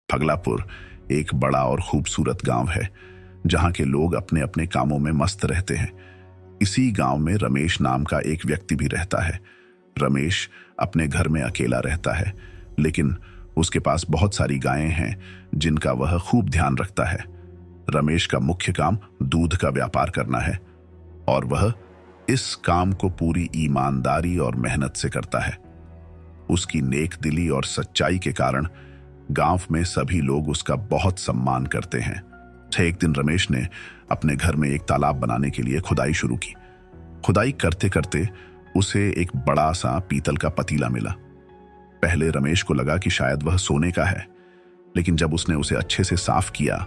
फगलापुर एक बड़ा और खूबसूरत गांव है जहां के लोग अपने अपने कामों में मस्त रहते हैं। इसी गांव में रमेश नाम का एक व्यक्ति भी रहता है। रमेश अपने घर में अकेला रहता है, लेकिन उसके पास बहुत सारी गायें हैं जिनका वह खूब ध्यान रखता है। रमेश का मुख्य काम दूध का व्यापार करना है और वह इस काम को पूरी ईमानदारी और मेहनत से करता है। उसकी नेक दिली और सच्चाई के कारण गांव में सभी लोग उसका बहुत सम्मान करते हैं। एक दिन रमेश ने अपने घर में एक तालाब बनाने के लिए खुदाई शुरू की। खुदाई करते करते उसे एक बड़ा सा पीतल का पतीला मिला। पहले रमेश को लगा कि शायद वह सोने का है, लेकिन जब उसने उसे अच्छे से साफ किया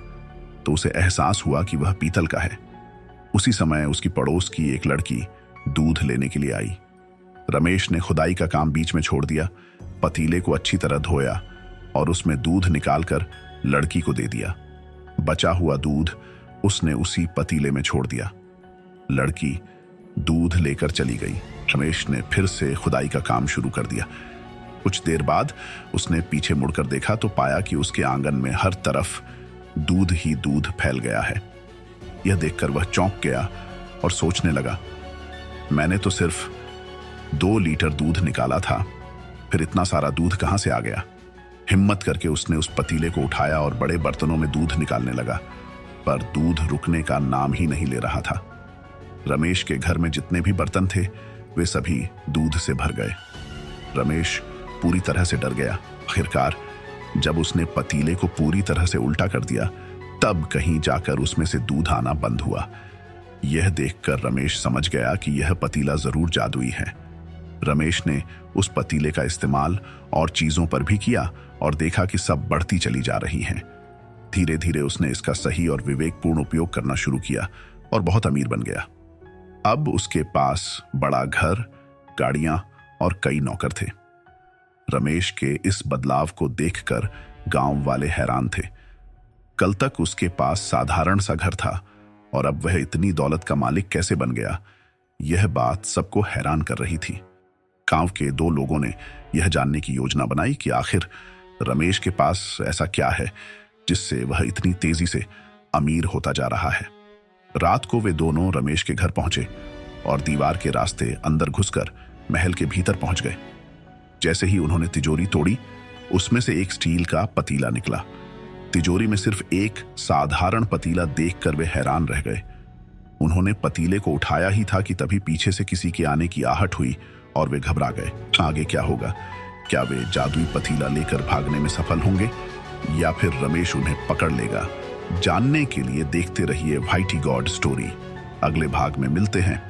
तो उसे एहसास हुआ कि वह पीतल का है। उसी समय उसकी पड़ोस की एक लड़की दूध लेने के लिए आई। रमेश ने खुदाई का काम बीच में छोड़ दिया, पतीले को अच्छी तरह धोया और उसमें दूध निकालकर लड़की को दे दिया। बचा हुआ दूध उसने उसी पतीले में छोड़ दिया। लड़की दूध लेकर चली गई। रमेश ने फिर से खुदाई का काम शुरू कर दिया। कुछ देर बाद उसने पीछे मुड़कर देखा तो पाया कि उसके आंगन में हर तरफ दूध ही दूध फैल गया है। यह देखकर वह चौंक गया और सोचने लगा, मैंने तो सिर्फ 2 लीटर दूध निकाला था, फिर इतना सारा दूध कहां से आ गया। हिम्मत करके उसने उस पतीले को उठाया और बड़े बर्तनों में दूध निकालने लगा, पर दूध रुकने का नाम ही नहीं ले रहा था। रमेश के घर में जितने भी बर्तन थे वे सभी दूध से भर गए। रमेश पूरी तरह से डर गया। आखिरकार जब उसने पतीले को पूरी तरह से उल्टा कर दिया, तब कहीं जाकर उसमें से दूध आना बंद हुआ। यह देखकर रमेश समझ गया कि यह पतीला जरूर जादुई है। रमेश ने उस पतीले का इस्तेमाल और चीजों पर भी किया और देखा कि सब बढ़ती चली जा रही हैं। धीरे धीरे उसने इसका सही और विवेकपूर्ण उपयोग करना शुरू किया और बहुत अमीर बन गया। अब उसके पास बड़ा घर, गाड़ियां और कई नौकर थे। रमेश के इस बदलाव को देखकर गांव वाले हैरान थे। कल तक उसके पास साधारण सा घर था और अब वह इतनी दौलत का मालिक कैसे बन गया, यह बात सबको हैरान कर रही थी। गांव के 2 लोगों ने यह जानने की योजना बनाई कि आखिर रमेश के पास ऐसा क्या है जिससे वह इतनी तेजी से अमीर होता जा रहा है। रात को वे दोनों रमेश के घर पहुंचे और दीवार के रास्ते अंदर घुसकर महल के भीतर पहुंच गए। जैसे ही उन्होंने तिजोरी तोड़ी, उसमें से एक स्टील का पतीला निकला। तिजोरी में सिर्फ एक साधारण पतीला देखकर वे हैरान रह गए। उन्होंने पतीले को उठाया ही था कि तभी पीछे से किसी के आने की आहट हुई और वे घबरा गए। आगे क्या होगा? क्या वे जादुई पतीला लेकर भागने में सफल होंगे या फिर रमेश उन्हें पकड़ लेगा? जानने के लिए देखते रहिए वाइटी गॉड स्टोरी। अगले भाग में मिलते हैं।